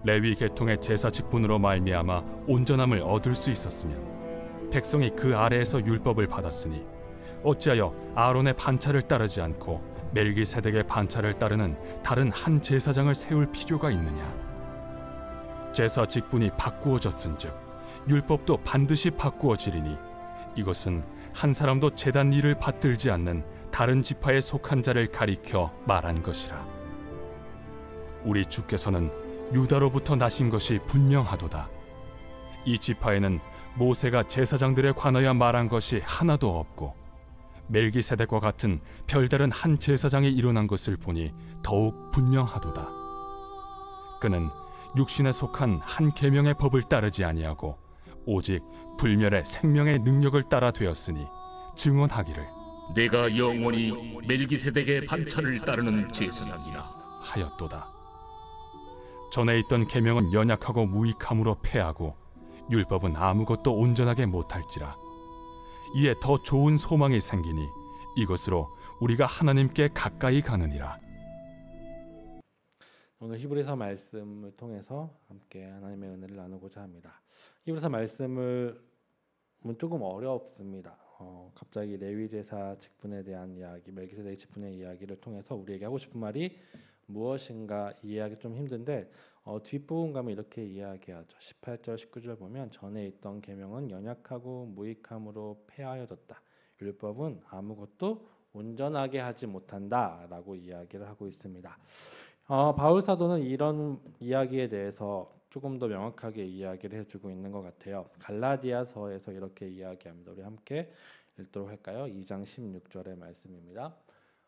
레위 계통의 제사 직분으로 말미암아 온전함을 얻을 수 있었으면 백성이 그 아래에서 율법을 받았으니 어찌하여 아론의 반차를 따르지 않고 멜기세덱의 반차를 따르는 다른 한 제사장을 세울 필요가 있느냐? 제사 직분이 바꾸어졌은즉 율법도 반드시 바꾸어지리니 이것은 한 사람도 제단 일을 받들지 않는 다른 지파에 속한 자를 가리켜 말한 것이라. 우리 주께서는 유다로부터 나신 것이 분명하도다. 이 지파에는 모세가 제사장들에 관하여 말한 것이 하나도 없고 멜기세덱과 같은 별다른 한 제사장이 일어난 것을 보니 더욱 분명하도다. 그는 육신에 속한 한 계명의 법을 따르지 아니하고 오직 불멸의 생명의 능력을 따라 되었으니 증언하기를 내가 영원히 멜기세덱의 반차를 따르는 제사장이라 하였도다. 전에 있던 계명은 연약하고 무익함으로 패하고 율법은 아무것도 온전하게 못할지라. 이에 더 좋은 소망이 생기니 이것으로 우리가 하나님께 가까이 가느니라. 오늘 히브리서 말씀을 통해서 함께 하나님의 은혜를 나누고자 합니다. 히브리서 말씀을 조금 어렵습니다. 갑자기 레위 제사 직분에 대한 이야기, 멜기세덱 직분의 이야기를 통해서 우리에게 하고 싶은 말이 무엇인가 이해하기 좀 힘든데 뒷부분 가면 이렇게 이야기하죠. 18절 19절 보면 전에 있던 계명은 연약하고 무익함으로 폐하여졌다. 율법은 아무것도 온전하게 하지 못한다라고 이야기를 하고 있습니다. 바울 사도는 이런 이야기에 대해서 조금 더 명확하게 이야기를 해주고 있는 것 같아요. 갈라디아서에서 이렇게 이야기합니다. 우리 함께 읽도록 할까요? 2장 16절의 말씀입니다.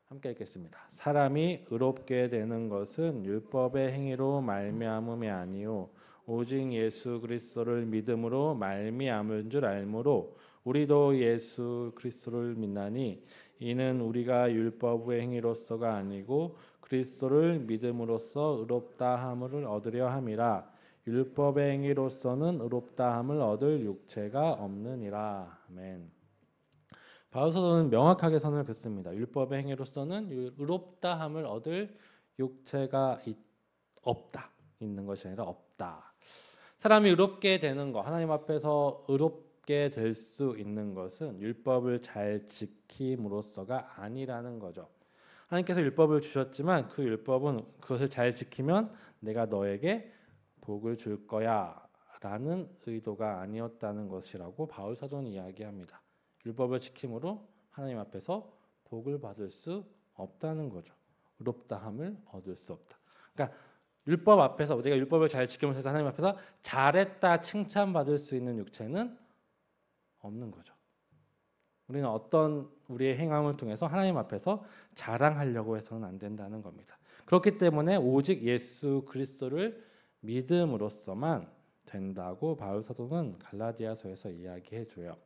함께 읽겠습니다. 사람이 의롭게 되는 것은 율법의 행위로 말미암음이 아니요 오직 예수 그리스도를 믿음으로 말미암은 줄 알므로 우리도 예수 그리스도를 믿나니 이는 우리가 율법의 행위로서가 아니고 그리스도를 믿음으로써 의롭다함을 얻으려 함이라. 율법의 행위로서는 의롭다함을 얻을 육체가 없느니라. 아멘. 바울 사도는 명확하게 선을 긋습니다. 율법의 행위로서는 의롭다함을 얻을 육체가 없다. 있는 것이 아니라 없다. 사람이 의롭게 되는 것, 하나님 앞에서 의롭게 될 수 있는 것은 율법을 잘 지킴으로써가 아니라는 거죠. 하나님께서 율법을 주셨지만 그 율법은 그것을 잘 지키면 내가 너에게 복을 줄 거야 라는 의도가 아니었다는 것이라고 바울 사도는 이야기합니다. 율법을 지킴으로 하나님 앞에서 복을 받을 수 없다는 거죠. 의롭다함을 얻을 수 없다. 그러니까 율법 앞에서 우리가 율법을 잘 지키면서 하나님 앞에서 잘했다 칭찬받을 수 있는 육체는 없는 거죠. 우리는 어떤 우리의 행함을 통해서 하나님 앞에서 자랑하려고 해서는 안 된다는 겁니다. 그렇기 때문에 오직 예수 그리스도를 믿음으로써만 된다고 바울 사도는 갈라디아서에서 이야기해 줘요.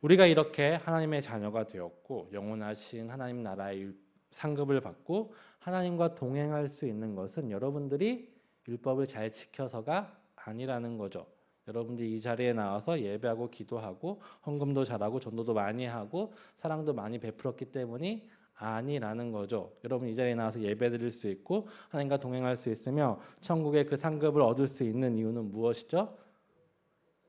우리가 이렇게 하나님의 자녀가 되었고 영원하신 하나님 나라의 상급을 받고 하나님과 동행할 수 있는 것은 여러분들이 율법을 잘 지켜서가 아니라는 거죠. 여러분들이 이 자리에 나와서 예배하고 기도하고 헌금도 잘하고 전도도 많이 하고 사랑도 많이 베풀었기 때문이 아니라는 거죠. 여러분 이 자리에 나와서 예배드릴 수 있고 하나님과 동행할 수 있으며 천국의 그 상급을 얻을 수 있는 이유는 무엇이죠?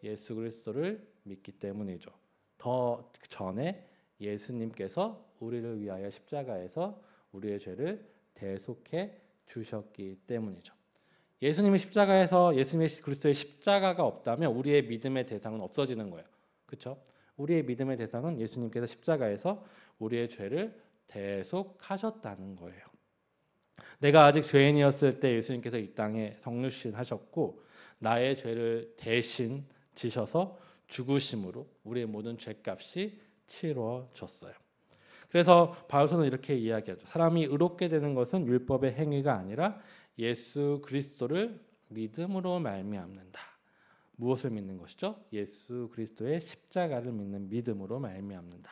예수 그리스도를 믿기 때문이죠. 더 전에 예수님께서 우리를 위하여 십자가에서 우리의 죄를 대속해 주셨기 때문이죠. 예수님의 십자가에서 예수님의 그리스도의 십자가가 없다면 우리의 믿음의 대상은 없어지는 거예요. 그렇죠? 우리의 믿음의 대상은 예수님께서 십자가에서 우리의 죄를 대속하셨다는 거예요. 내가 아직 죄인이었을 때 예수님께서 이 땅에 성육신 하셨고 나의 죄를 대신 지셔서 죽으심으로 우리의 모든 죄값이 치러졌어요. 그래서 바울서는 이렇게 이야기하죠. 사람이 의롭게 되는 것은 율법의 행위가 아니라 예수 그리스도를 믿음으로 말미암는다. 무엇을 믿는 것이죠? 예수 그리스도의 십자가를 믿는 믿음으로 말미암는다.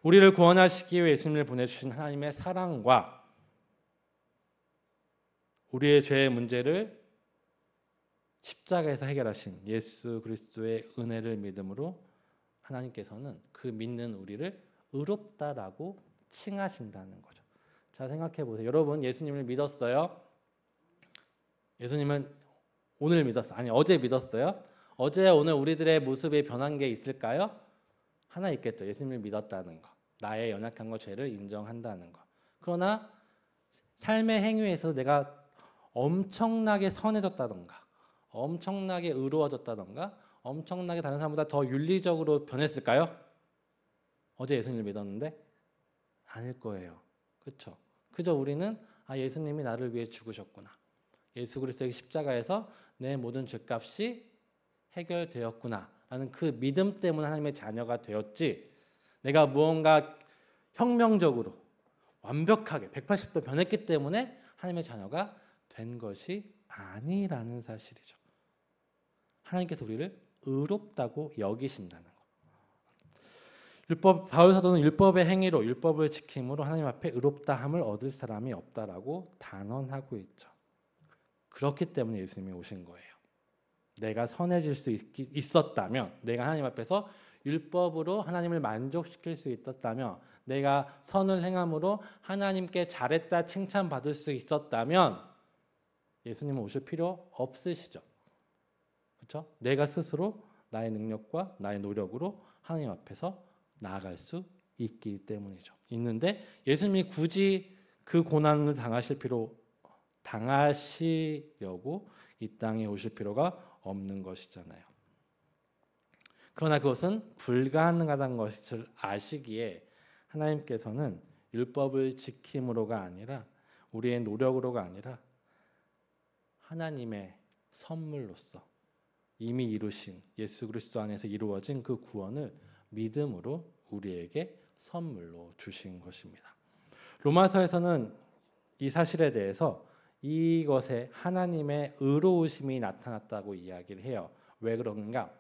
우리를 구원하시기 위해 예수님을 보내주신 하나님의 사랑과 우리의 죄의 문제를 십자가에서 해결하신 예수 그리스도의 은혜를 믿음으로 하나님께서는 그 믿는 우리를 의롭다라고 칭하신다는 거죠. 자, 생각해 보세요. 여러분 예수님을 믿었어요? 예수님은 오늘 믿었어. 아니 어제 믿었어요? 어제 오늘 우리들의 모습이 변한 게 있을까요? 하나 있겠죠. 예수님을 믿었다는 거. 나의 연약한 거 죄를 인정한다는 거. 그러나 삶의 행위에서 내가 엄청나게 선해졌다던가 엄청나게 의로워졌다던가 엄청나게 다른 사람보다 더 윤리적으로 변했을까요? 어제 예수님을 믿었는데 아닐 거예요. 그렇죠? 그저 우리는 예수님이 나를 위해 죽으셨구나. 예수 그리스도의 십자가에서 내 모든 죄값이 해결되었구나 라는 그 믿음 때문에 하나님의 자녀가 되었지, 내가 무언가 혁명적으로 완벽하게 180도 변했기 때문에 하나님의 자녀가 된 것이 아니라는 사실이죠. 하나님께서 우리를 의롭다고 여기신다는 거. 바울 사도는 율법의 행위로 율법을 지킴으로 하나님 앞에 의롭다함을 얻을 사람이 없다라고 단언하고 있죠. 그렇기 때문에 예수님이 오신 거예요. 내가 선해질 수 있었다면, 내가 하나님 앞에서 율법으로 하나님을 만족시킬 수 있었다면, 내가 선을 행함으로 하나님께 잘했다 칭찬받을 수 있었다면 예수님은 오실 필요 없으시죠. 그렇죠? 내가 스스로 나의 능력과 나의 노력으로 하나님 앞에서 나아갈 수 있기 때문이죠. 있는데 예수님이 굳이 그 고난을 당하시려고 이 땅에 오실 필요가 없는 것이잖아요. 그러나 그것은 불가능하다는 것을 아시기에 하나님께서는 율법을 지킴으로가 아니라 우리의 노력으로가 아니라 하나님의 선물로서 이미 이루신 예수 그리스도 안에서 이루어진 그 구원을 믿음으로 우리에게 선물로 주신 것입니다. 로마서에서는 이 사실에 대해서 이것에 하나님의 의로우심이 나타났다고 이야기를 해요. 왜 그런가?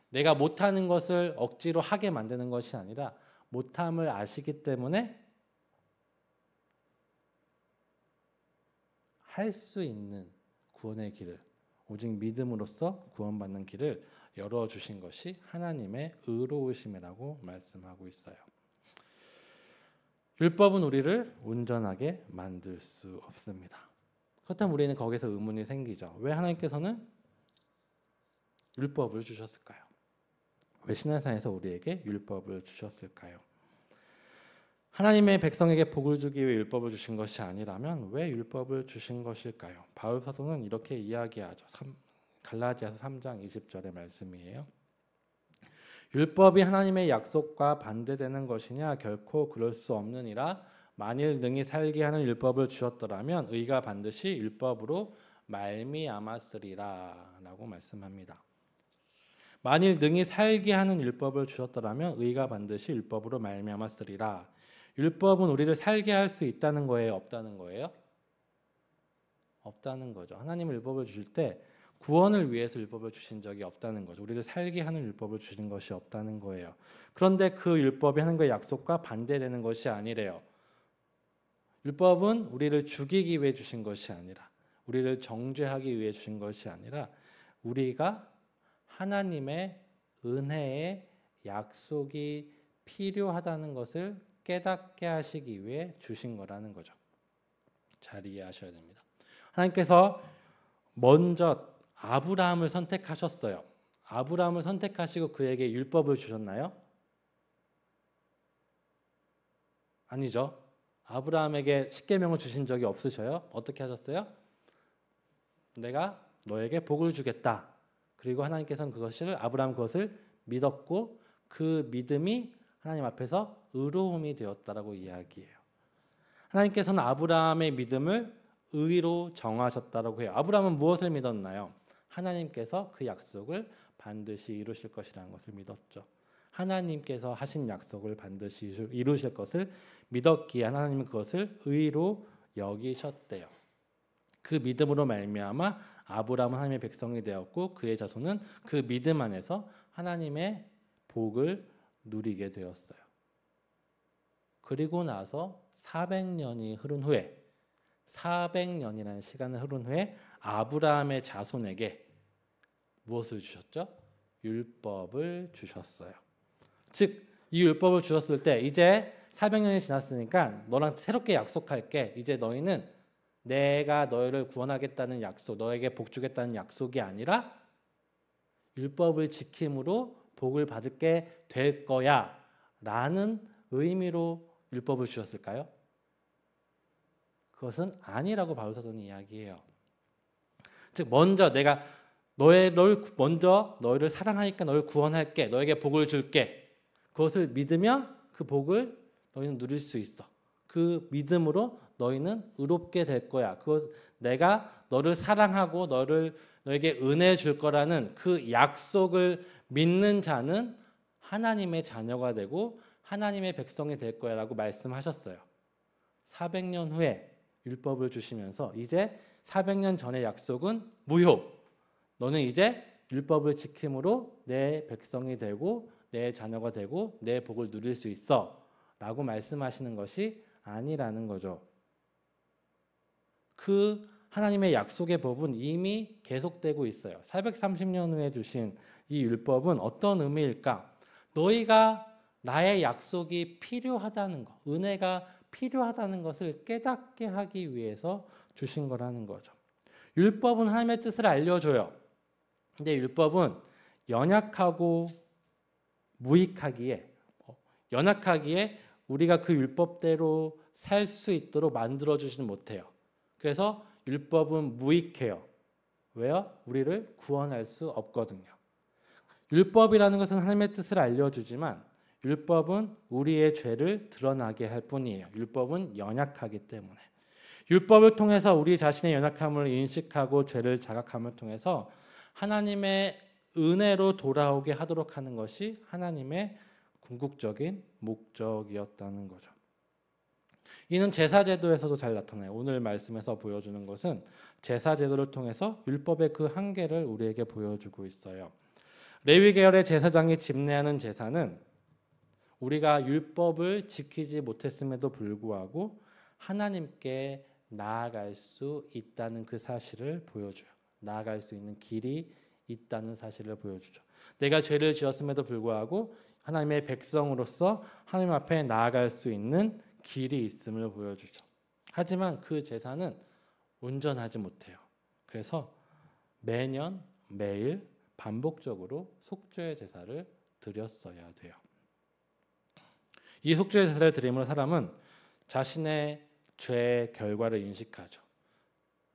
내가 못하는 것을 억지로 하게 만드는 것이 아니라 못함을 아시기 때문에 할 수 있는 구원의 길을, 오직 믿음으로써 구원받는 길을 열어주신 것이 하나님의 의로우심이라고 말씀하고 있어요. 율법은 우리를 온전하게 만들 수 없습니다. 그렇다면 우리는 거기서 의문이 생기죠. 왜 하나님께서는 율법을 주셨을까요? 왜 시내산에서 우리에게 율법을 주셨을까요? 하나님의 백성에게 복을 주기 위해 율법을 주신 것이 아니라면 왜 율법을 주신 것일까요? 바울 사도는 이렇게 이야기하죠. 갈라디아서 3장 20절의 말씀이에요. 율법이 하나님의 약속과 반대되는 것이냐? 결코 그럴 수 없느니라. 만일 능히 살게 하는 율법을 주셨더라면 의가 반드시 율법으로 말미암았으리라 라고 말씀합니다. 만일 능히 살게 하는 율법을 주셨더라면 의가 반드시 율법으로 말미암았으리라. 율법은 우리를 살게 할 수 있다는 거예요? 없다는 거예요? 없다는 거죠. 하나님은 율법을 주실 때 구원을 위해서 율법을 주신 적이 없다는 거죠. 우리를 살게 하는 율법을 주신 것이 없다는 거예요. 그런데 그 율법이 하는 약속과 반대되는 것이 아니래요. 율법은 우리를 죽이기 위해 주신 것이 아니라, 우리를 정죄하기 위해 주신 것이 아니라 우리가 하나님의 은혜의 약속이 필요하다는 것을 깨닫게 하시기 위해 주신 거라는 거죠. 잘 이해하셔야 됩니다. 하나님께서 먼저 아브라함을 선택하셨어요. 아브라함을 선택하시고 그에게 율법을 주셨나요? 아니죠. 아브라함에게 십계명을 주신 적이 없으셔요. 어떻게 하셨어요? 내가 너에게 복을 주겠다. 그리고 하나님께서는 아브라함 그것을 믿었고 그 믿음이 하나님 앞에서 의로움이 되었다라고 이야기해요. 하나님께서는 아브라함의 믿음을 의로 정하셨다라고 해요. 아브라함은 무엇을 믿었나요? 하나님께서 그 약속을 반드시 이루실 것이라는 것을 믿었죠. 하나님께서 하신 약속을 반드시 이루실 것을 믿었기에 하나님은 그것을 의로 여기셨대요. 그 믿음으로 말미암아 아브라함은 하나님의 백성이 되었고 그의 자손은 그 믿음 안에서 하나님의 복을 누리게 되었어요. 그리고 나서 400년이 흐른 후에 400년이라는 시간을 흐른 후에 아브라함의 자손에게 무엇을 주셨죠? 율법을 주셨어요. 즉, 이 율법을 주셨을 때 이제 400년이 지났으니까 너랑 새롭게 약속할게. 이제 너희는 내가 너희를 구원하겠다는 약속, 너에게 복 주겠다는 약속이 아니라 율법을 지킴으로 복을 받게 될 거야 라는 의미로 율법을 주셨을까요? 그것은 아니라고 바울 사도는 이야기해요. 즉 먼저 내가 너희를 사랑하니까 너희를 구원할게, 너에게 복을 줄게. 그것을 믿으면 그 복을 너희는 누릴 수 있어. 그 믿음으로 너희는 의롭게 될 거야. 그것 내가 너를 사랑하고 너에게 은혜 줄 거라는 그 약속을 믿는 자는 하나님의 자녀가 되고 하나님의 백성이 될 거야라고 말씀하셨어요. 400년 후에 율법을 주시면서 이제 400년 전의 약속은 무효. 너는 이제 율법을 지킴으로 내 백성이 되고 내 자녀가 되고 내 복을 누릴 수 있어 라고 말씀하시는 것이 아니라는 거죠. 그 하나님의 약속의 법은 이미 계속되고 있어요. 430년 후에 주신 이 율법은 어떤 의미일까? 너희가 나의 약속이 필요하다는 것, 은혜가 필요하다는 것을 깨닫게 하기 위해서 주신 거라는 거죠. 율법은 하나님의 뜻을 알려줘요. 근데 율법은 연약하고 무익하기에 우리가 그 율법대로 살 수 있도록 만들어주지는 못해요. 그래서 율법은 무익해요. 왜요? 우리를 구원할 수 없거든요. 율법이라는 것은 하나님의 뜻을 알려주지만 율법은 우리의 죄를 드러나게 할 뿐이에요. 율법은 연약하기 때문에. 율법을 통해서 우리 자신의 연약함을 인식하고 죄를 자각함을 통해서 하나님의 은혜로 돌아오게 하도록 하는 것이 하나님의 궁극적인 목적이었다는 거죠. 이는 제사제도에서도 잘 나타나요. 오늘 말씀에서 보여주는 것은 제사제도를 통해서 율법의 그 한계를 우리에게 보여주고 있어요. 레위 계열의 제사장이 집례하는 제사는 우리가 율법을 지키지 못했음에도 불구하고 하나님께 나아갈 수 있다는 그 사실을 보여줘요. 나아갈 수 있는 길이 있다는 사실을 보여주죠. 내가 죄를 지었음에도 불구하고 하나님의 백성으로서 하나님 앞에 나아갈 수 있는 길이 있음을 보여주죠. 하지만 그 제사는 온전하지 못해요. 그래서 매년 매일 반복적으로 속죄의 제사를 드렸어야 돼요. 이 속죄의 제사를 드림으로 사람은 자신의 죄의 결과를 인식하죠.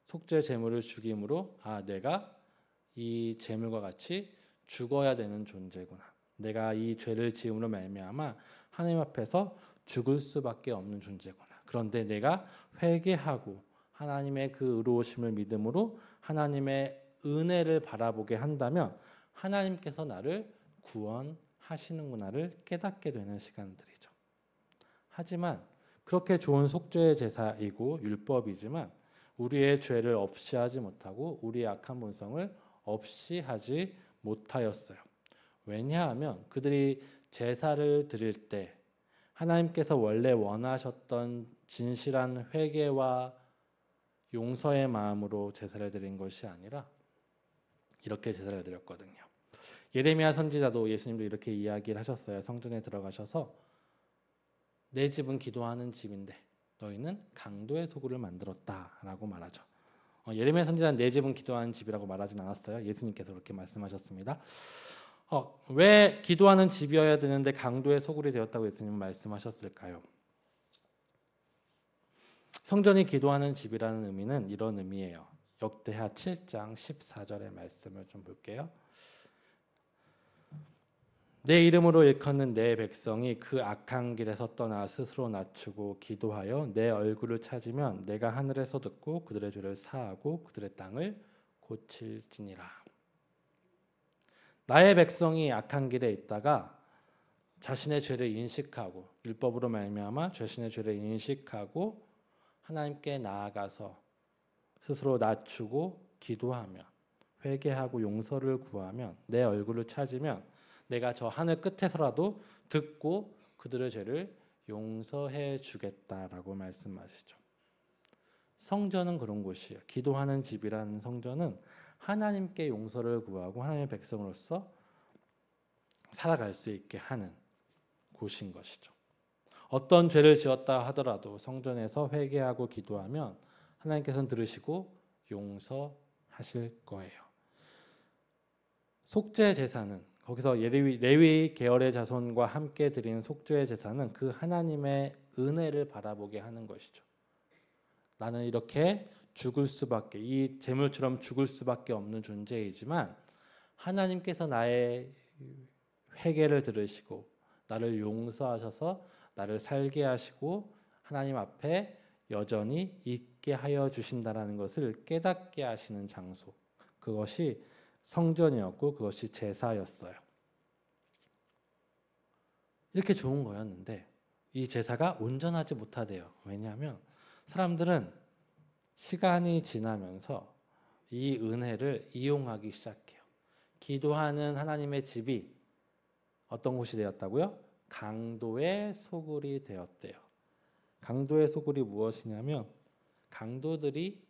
속죄 제물을 죽임으로 내가 이 제물과 같이 죽어야 되는 존재구나. 내가 이 죄를 지음으로 말미암아 하나님 앞에서 죽을 수밖에 없는 존재구나. 그런데 내가 회개하고 하나님의 그 의로우심을 믿음으로 하나님의 은혜를 바라보게 한다면 하나님께서 나를 구원하시는구나를 깨닫게 되는 시간들이죠. 하지만 그렇게 좋은 속죄의 제사이고 율법이지만 우리의 죄를 없이 하지 못하고 우리의 악한 본성을 없이 하지 못하였어요. 왜냐하면 그들이 제사를 드릴 때 하나님께서 원래 원하셨던 진실한 회개와 용서의 마음으로 제사를 드린 것이 아니라 이렇게 제사를 드렸거든요. 예레미야 선지자도 예수님도 이렇게 이야기를 하셨어요. 성전에 들어가셔서 내 집은 기도하는 집인데 너희는 강도의 소굴을 만들었다라고 말하죠. 예레미야 선지자는 내 집은 기도하는 집이라고 말하진 않았어요. 예수님께서 그렇게 말씀하셨습니다. 왜 기도하는 집이어야 되는데 강도의 소굴이 되었다고 예수님은 말씀하셨을까요? 성전이 기도하는 집이라는 의미는 이런 의미예요. 역대하 7장 14절의 말씀을 좀 볼게요. 내 이름으로 일컫는 내 백성이 그 악한 길에서 떠나 스스로 낮추고 기도하여 내 얼굴을 찾으면 내가 하늘에서 듣고 그들의 죄를 사하고 그들의 땅을 고칠지니라. 나의 백성이 악한 길에 있다가 자신의 죄를 인식하고 율법으로 말미암아 자신의 죄를 인식하고 하나님께 나아가서 스스로 낮추고 기도하며 회개하고 용서를 구하면 내 얼굴을 찾으면 내가 저 하늘 끝에서라도 듣고 그들의 죄를 용서해 주겠다라고 말씀하시죠. 성전은 그런 곳이에요. 기도하는 집이라는 성전은 하나님께 용서를 구하고 하나님의 백성으로서 살아갈 수 있게 하는 곳인 것이죠. 어떤 죄를 지었다 하더라도 성전에서 회개하고 기도하면 하나님께서는 들으시고 용서하실 거예요. 속죄 제사는 거기서 레위 계열의 자손과 함께 드리는 속죄 제사는 그 하나님의 은혜를 바라보게 하는 것이죠. 나는 이렇게 죽을 수밖에, 이 제물처럼 죽을 수밖에 없는 존재이지만 하나님께서 나의 회개를 들으시고 나를 용서하셔서 나를 살게 하시고 하나님 앞에 여전히 있게 하여 주신다라는 것을 깨닫게 하시는 장소, 그것이 성전이었고 그것이 제사였어요. 이렇게 좋은 거였는데 이 제사가 온전하지 못하대요. 왜냐하면 사람들은 시간이 지나면서 이 은혜를 이용하기 시작해요. 기도하는 하나님의 집이 어떤 곳이 되었다고요? 강도의 소굴이 되었대요. 강도의 소굴이 무엇이냐면 강도들이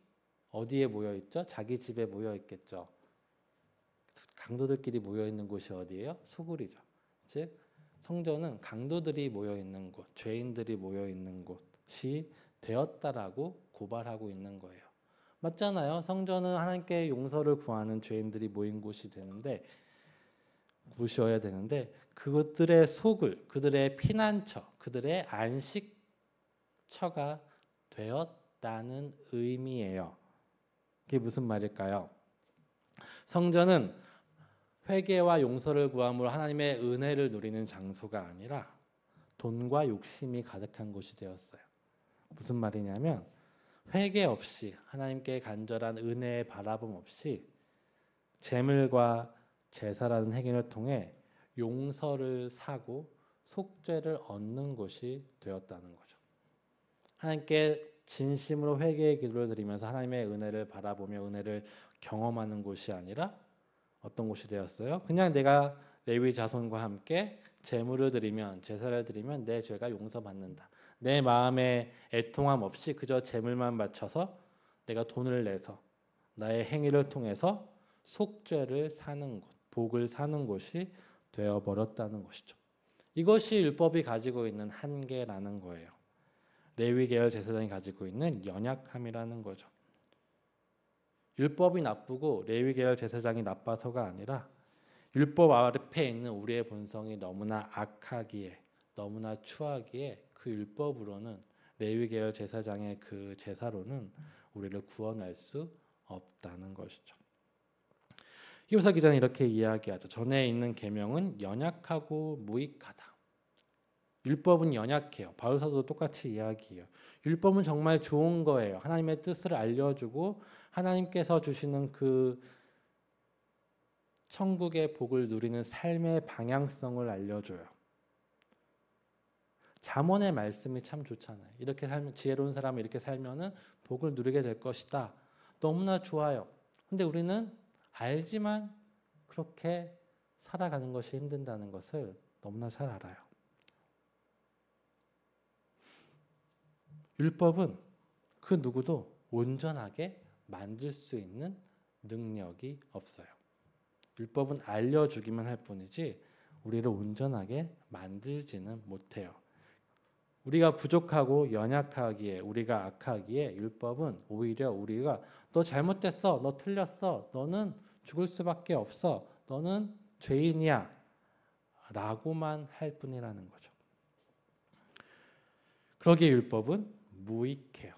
어디에 모여 있죠? 자기 집에 모여 있겠죠. 강도들끼리 모여 있는 곳이 어디예요? 소굴이죠. 즉 성전은 강도들이 모여 있는 곳, 죄인들이 모여 있는 곳이 되었다라고 고발하고 있는 거예요. 맞잖아요. 성전은 하나님께 용서를 구하는 죄인들이 모인 곳이 되는데 곳이어야 되는데 그것들의 소굴, 그들의 피난처, 그들의 안식처가 되었다는 의미예요. 그게 무슨 말일까요? 성전은 회개와 용서를 구함으로 하나님의 은혜를 누리는 장소가 아니라 돈과 욕심이 가득한 곳이 되었어요. 무슨 말이냐면 회개 없이 하나님께 간절한 은혜의 바라봄 없이 제물과 제사라는 행위를 통해 용서를 사고 속죄를 얻는 곳이 되었다는 거죠. 하나님께 진심으로 회개의 기도를 드리면서 하나님의 은혜를 바라보며 은혜를 경험하는 곳이 아니라 어떤 곳이 되었어요? 그냥 내가 레위 자손과 함께 제물을 드리면, 제사를 드리면 내 죄가 용서받는다. 내 마음에 애통함 없이 그저 제물만 바쳐서 내가 돈을 내서 나의 행위를 통해서 속죄를 사는 곳, 복을 사는 곳이 되어버렸다는 것이죠. 이것이 율법이 가지고 있는 한계라는 거예요. 레위 계열 제사장이 가지고 있는 연약함이라는 거죠. 율법이 나쁘고 레위 계열 제사장이 나빠서가 아니라 율법 앞에 있는 우리의 본성이 너무나 악하기에, 너무나 추하기에 그 율법으로는, 레위 계열 제사장의 그 제사로는 우리를 구원할 수 없다는 것이죠. 히브리서 기자는 이렇게 이야기하죠. 전에 있는 계명은 연약하고 무익하다. 율법은 연약해요. 바울 사도도 똑같이 이야기해요. 율법은 정말 좋은 거예요. 하나님의 뜻을 알려주고 하나님께서 주시는 그 천국의 복을 누리는 삶의 방향성을 알려줘요. 잠언의 말씀이 참 좋잖아요. 이렇게 살면, 지혜로운 사람은 이렇게 살면은 복을 누리게 될 것이다. 너무나 좋아요. 근데 우리는 알지만 그렇게 살아가는 것이 힘든다는 것을 너무나 잘 알아요. 율법은 그 누구도 온전하게 만들 수 있는 능력이 없어요. 율법은 알려주기만 할 뿐이지 우리를 온전하게 만들지는 못해요. 우리가 부족하고 연약하기에, 우리가 악하기에 율법은 오히려 우리가 너 잘못됐어, 너 틀렸어, 너는 죽을 수밖에 없어, 너는 죄인이야 라고만 할 뿐이라는 거죠. 그러기에 율법은 무익해요.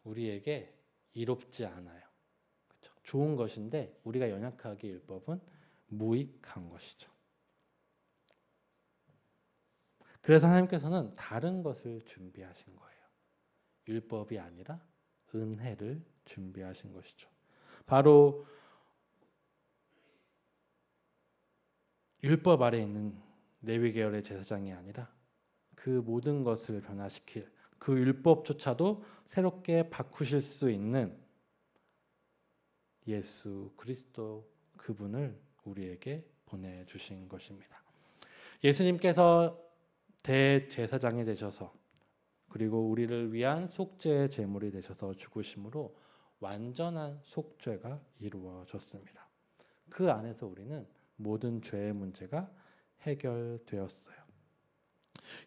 우리에게 이롭지 않아요. 그렇죠? 좋은 것인데 우리가 연약하기에 율법은 무익한 것이죠. 그래서 하나님께서는 다른 것을 준비하신 거예요. 율법이 아니라 은혜를 준비하신 것이죠. 바로 율법 아래 있는 레위 계열의 제사장이 아니라 그 모든 것을 변화시킬, 그 율법조차도 새롭게 바꾸실 수 있는 예수 그리스도, 그분을 우리에게 보내주신 것입니다. 예수님께서 대제사장이 되셔서, 그리고 우리를 위한 속죄의 제물이 되셔서 죽으심으로 완전한 속죄가 이루어졌습니다. 그 안에서 우리는 모든 죄의 문제가 해결되었어요.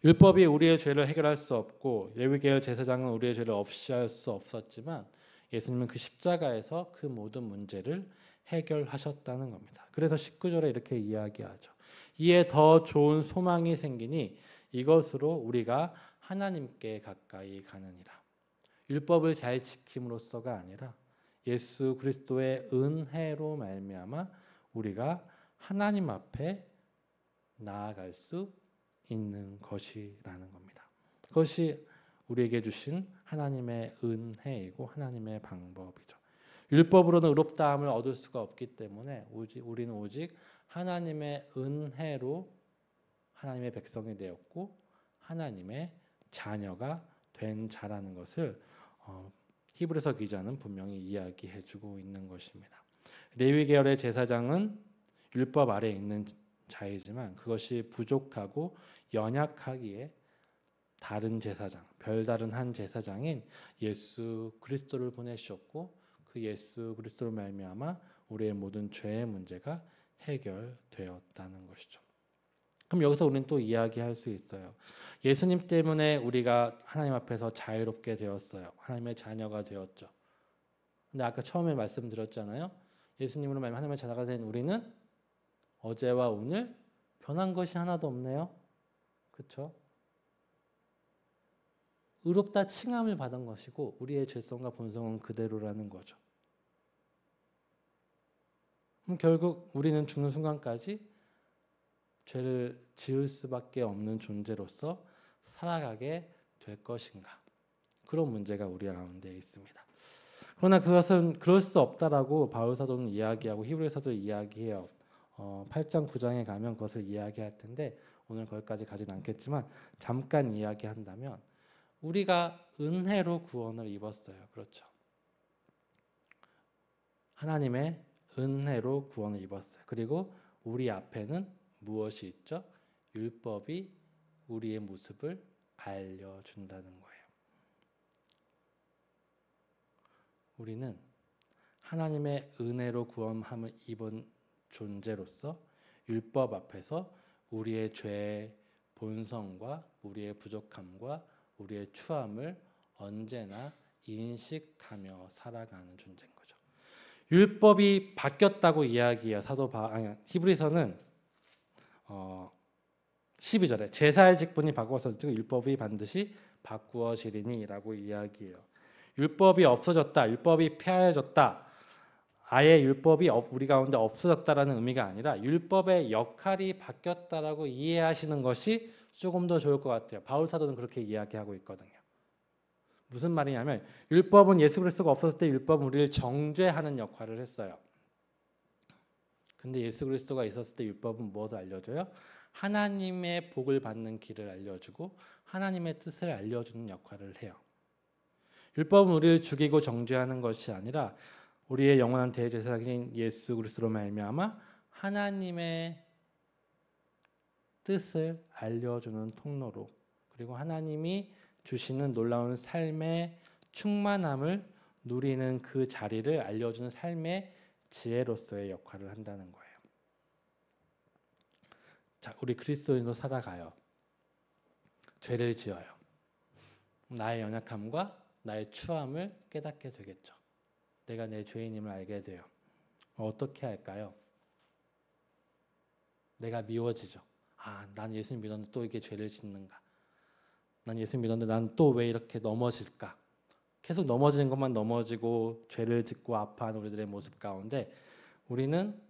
율법이 우리의 죄를 해결할 수 없고 레위 계열 제사장은 우리의 죄를 없이 할 수 없었지만 예수님은 그 십자가에서 그 모든 문제를 해결하셨다는 겁니다. 그래서 19절에 이렇게 이야기하죠. 이에 더 좋은 소망이 생기니 이것으로 우리가 하나님께 가까이 가느니라. 율법을 잘 지킴으로써가 아니라 예수 그리스도의 은혜로 말미암아 우리가 하나님 앞에 나아갈 수 있는 것이라는 겁니다. 그것이 우리에게 주신 하나님의 은혜이고 하나님의 방법이죠. 율법으로는 의롭다함을 얻을 수가 없기 때문에 우리는 오직 하나님의 은혜로 하나님의 백성이 되었고 하나님의 자녀가 된 자라는 것을 히브리서 기자는 분명히 이야기해주고 있는 것입니다. 레위 계열의 제사장은 율법 아래에 있는 자이지만 그것이 부족하고 연약하기에 다른 제사장, 별다른 한 제사장인 예수 그리스도를 보내셨고 그 예수 그리스도로 말미암아 우리의 모든 죄의 문제가 해결되었다는 것이죠. 그럼 여기서 우리는 또 이야기할 수 있어요. 예수님 때문에 우리가 하나님 앞에서 자유롭게 되었어요. 하나님의 자녀가 되었죠. 근데 아까 처음에 말씀드렸잖아요. 예수님으로 말미암아 하나님의 자녀가 된 우리는 어제와 오늘 변한 것이 하나도 없네요. 그렇죠? 의롭다 칭함을 받은 것이고 우리의 죄성과 본성은 그대로라는 거죠. 그럼 결국 우리는 죽는 순간까지 죄를 지을 수밖에 없는 존재로서 살아가게 될 것인가? 그런 문제가 우리 가운데 있습니다. 그러나 그것은 그럴 수 없다라고 바울 사도는 이야기하고 히브리서도 이야기해요. 8장 9장에 가면 그것을 이야기할 텐데 오늘 거기까지 가진 않겠지만 잠깐 이야기한다면 우리가 은혜로 구원을 입었어요. 그렇죠. 하나님의 은혜로 구원을 입었어요. 그리고 우리 앞에는 무엇이 있죠? 율법이 우리의 모습을 알려준다는 거예요. 우리는 하나님의 은혜로 구원함을 입은 존재로서 율법 앞에서 우리의 죄의 본성과 우리의 부족함과 우리의 추함을 언제나 인식하며 살아가는 존재인 거죠. 율법이 바뀌었다고 이야기해요. 히브리서는 12절에 제사의 직분이 바꿔서 율법이 반드시 바꾸어지리니라고 이야기해요. 율법이 없어졌다, 율법이 폐하여졌다, 아예 율법이 우리 가운데 없어졌다라는 의미가 아니라 율법의 역할이 바뀌었다라고 이해하시는 것이 조금 더 좋을 것 같아요. 바울 사도는 그렇게 이야기하고 있거든요. 무슨 말이냐면 율법은 예수 그리스도가 없었을 때 율법은 우리를 정죄하는 역할을 했어요. 근데 예수 그리스도가 있었을 때 율법은 무엇을 알려줘요? 하나님의 복을 받는 길을 알려주고 하나님의 뜻을 알려주는 역할을 해요. 율법은 우리를 죽이고 정죄하는 것이 아니라 우리의 영원한 대제사장인 예수 그리스도로 말미암아 하나님의 뜻을 알려주는 통로로 그리고 하나님이 주시는 놀라운 삶의 충만함을 누리는 그 자리를 알려주는 삶의 지혜로서의 역할을 한다는 거예요. 자, 우리 그리스도인으로 살아가요. 죄를 지어요. 나의 연약함과 나의 추함을 깨닫게 되겠죠. 내가 내 죄인임을 알게 돼요. 어떻게 할까요? 내가 미워지죠. 난 예수님 믿었는데 또 이게 죄를 짓는가? 난 예수님 믿었는데 난 또 왜 이렇게 넘어질까? 계속 넘어지는 것만 넘어지고 죄를 짓고 아파하는 우리들의 모습 가운데 우리는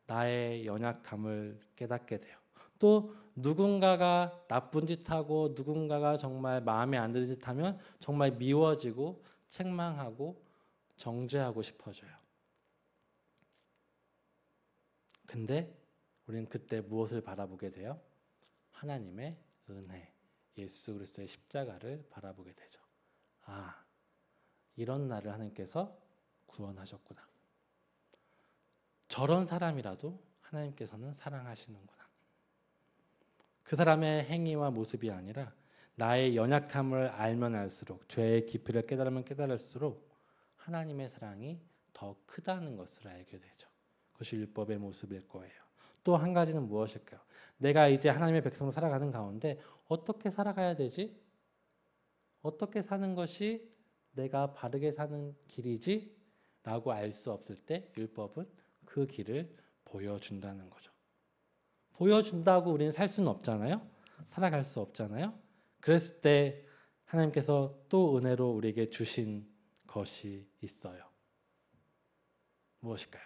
나의 연약함을 깨닫게 돼요. 또 누군가가 나쁜 짓 하고 누군가가 정말 마음에 안 드는 짓 하면 정말 미워지고 책망하고 정죄하고 싶어져요. 근데 우리는 그때 무엇을 바라보게 돼요? 하나님의 은혜, 예수 그리스도의 십자가를 바라보게 되죠. 이런 나를 하나님께서 구원하셨구나. 저런 사람이라도 하나님께서는 사랑하시는구나. 그 사람의 행위와 모습이 아니라 나의 연약함을 알면 알수록 죄의 깊이를 깨달으면 깨달을수록 하나님의 사랑이 더 크다는 것을 알게 되죠. 그것이 율법의 모습일 거예요. 또 한 가지는 무엇일까요? 내가 이제 하나님의 백성으로 살아가는 가운데 어떻게 살아가야 되지? 어떻게 사는 것이 내가 바르게 사는 길이지 라고 알 수 없을 때 율법은 그 길을 보여준다는 거죠. 보여준다고 우리는 살 수는 없잖아요. 살아갈 수 없잖아요. 그랬을 때 하나님께서 또 은혜로 우리에게 주신 것이 있어요. 무엇일까요?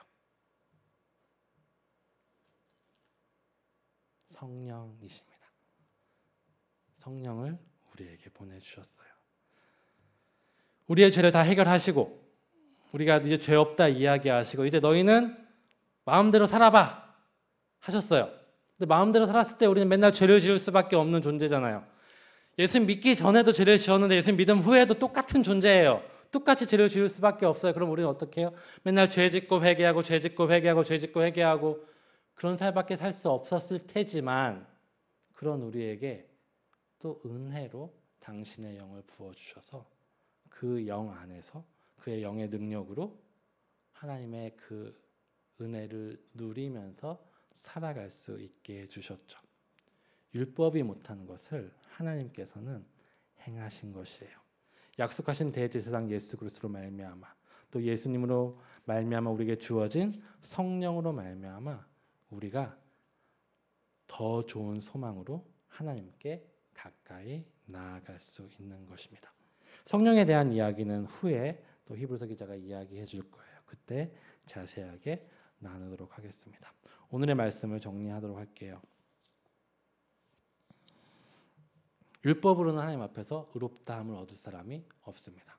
성령이십니다. 성령을 우리에게 보내주셨어요. 우리의 죄를 다 해결하시고 우리가 이제 죄 없다 이야기하시고 이제 너희는 마음대로 살아봐 하셨어요. 근데 마음대로 살았을 때 우리는 맨날 죄를 지을 수밖에 없는 존재잖아요. 예수님 믿기 전에도 죄를 지었는데 예수님 믿음 후에도 똑같은 존재예요. 똑같이 죄를 지을 수밖에 없어요. 그럼 우리는 어떻게 해요? 맨날 죄 짓고 회개하고 죄 짓고 회개하고 죄 짓고 회개하고 그런 삶밖에 살 수 없었을 테지만 그런 우리에게 또 은혜로 당신의 영을 부어주셔서 그 영 안에서 그의 영의 능력으로 하나님의 그 은혜를 누리면서 살아갈 수 있게 해주셨죠. 율법이 못하는 것을 하나님께서는 행하신 것이에요. 약속하신 대제사장 예수 그리스도로 말미암아 또 예수님으로 말미암아 우리에게 주어진 성령으로 말미암아 우리가 더 좋은 소망으로 하나님께 가까이 나아갈 수 있는 것입니다. 성령에 대한 이야기는 후에 또 히브리서 기자가 이야기해 줄 거예요. 그때 자세하게 나누도록 하겠습니다. 오늘의 말씀을 정리하도록 할게요. 율법으로는 하나님 앞에서 의롭다함을 얻을 사람이 없습니다.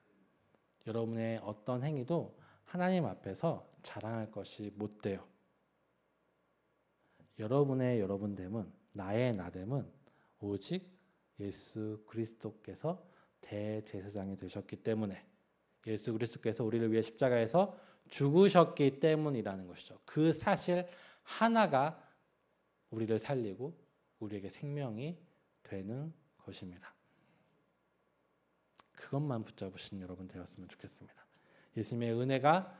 여러분의 어떤 행위도 하나님 앞에서 자랑할 것이 못 돼요. 여러분의 여러분됨은 나의 나됨은 오직 예수 그리스도께서 대제사장이 되셨기 때문에 예수 그리스도께서 우리를 위해 십자가에서 죽으셨기 때문이라는 것이죠. 그 사실 하나가 우리를 살리고 우리에게 생명이 되는 것입니다. 그것만 붙잡으신 여러분 되었으면 좋겠습니다. 예수님의 은혜가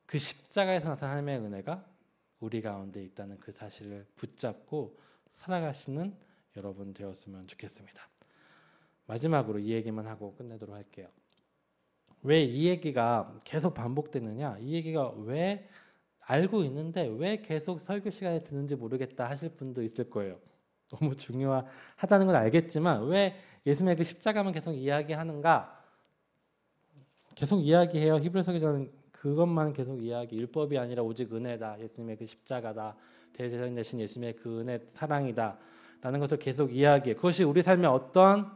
그 십자가에서 나타난 하나님의 은혜가 우리 가운데 있다는 그 사실을 붙잡고 살아가시는 여러분 되었으면 좋겠습니다. 마지막으로 이 얘기만 하고 끝내도록 할게요. 왜 이 얘기가 계속 반복되느냐? 이 얘기가 왜 알고 있는데 왜 계속 설교 시간에 듣는지 모르겠다 하실 분도 있을 거예요. 너무 중요하다는 건 알겠지만 왜 예수님의 그 십자가만 계속 이야기하는가? 계속 이야기해요. 히브리서 기자는 그것만 계속 이야기. 율법이 아니라 오직 은혜다. 예수님의 그 십자가다. 대제사장 되신 예수님의 그 은혜 사랑이다. 라는 것을 계속 이야기해. 그것이 우리 삶에 어떤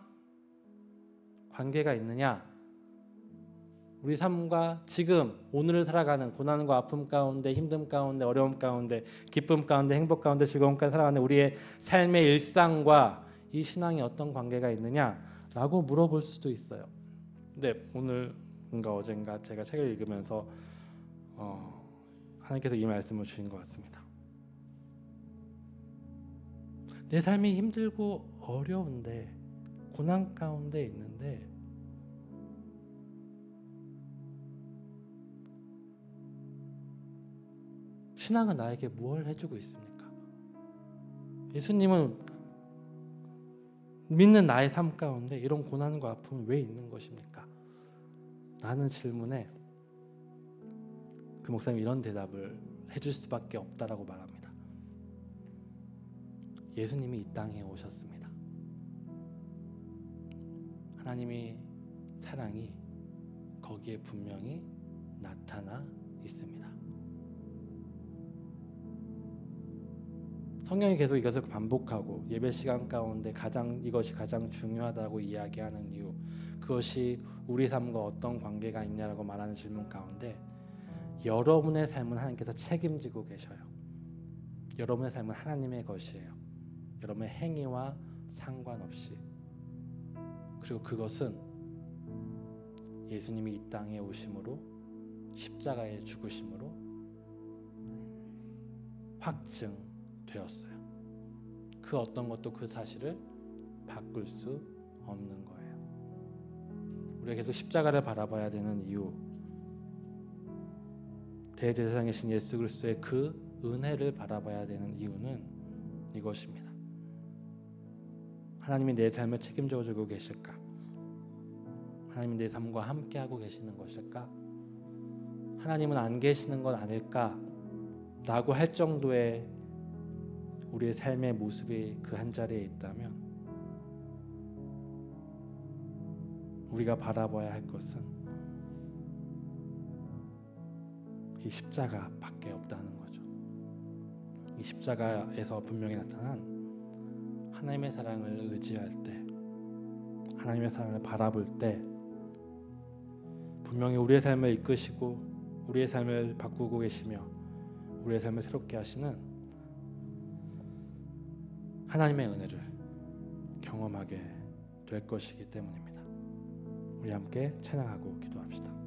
관계가 있느냐? 우리 삶과 지금 오늘을 살아가는 고난과 아픔 가운데 힘듦 가운데 어려움 가운데 기쁨 가운데 행복 가운데 즐거움 가운데 살아가는 우리의 삶의 일상과 이 신앙이 어떤 관계가 있느냐라고 물어볼 수도 있어요. 근데 오늘인가 어젠가 제가 책을 읽으면서 하나님께서 이 말씀을 주신 것 같습니다. 내 삶이 힘들고 어려운데 고난 가운데 있는데 신앙은 나에게 무엇을 해주고 있습니까? 예수님은 믿는 나의 삶 가운데 이런 고난과 아픔이 왜 있는 것입니까? 라는 질문에 그 목사님이 이런 대답을 해줄 수밖에 없다라고 말합니다. 예수님이 이 땅에 오셨습니다. 하나님의 사랑이 거기에 분명히 나타나 있습니다. 성경이 계속 이것을 반복하고 예배 시간 가운데 이것이 가장 중요하다고 이야기하는 이유, 그것이 우리 삶과 어떤 관계가 있냐라고 말하는 질문 가운데 여러분의 삶은 하나님께서 책임지고 계셔요. 여러분의 삶은 하나님의 것이에요. 여러분의 행위와 상관없이. 그리고 그것은 예수님이 이 땅에 오심으로 십자가에 죽으심으로 확증되었어요. 그 어떤 것도 그 사실을 바꿀 수 없는 거예요. 우리가 계속 십자가를 바라봐야 되는 이유, 대제사장이신 예수 그리스도의 그 은혜를 바라봐야 되는 이유는 이것입니다. 하나님이 내 삶을 책임져 주고 계실까? 하나님은 내 삶과 함께하고 계시는 것일까? 하나님은 안 계시는 건 아닐까? 라고 할 정도의 우리의 삶의 모습이 그 한자리에 있다면 우리가 바라봐야 할 것은 이 십자가밖에 없다는 거죠. 이 십자가에서 분명히 나타난 하나님의 사랑을 의지할 때, 하나님의 사랑을 바라볼 때 분명히 우리의 삶을 이끄시고 우리의 삶을 바꾸고 계시며 우리의 삶을 새롭게 하시는 하나님의 은혜를 경험하게 될 것이기 때문입니다. 우리 함께 찬양하고 기도합시다.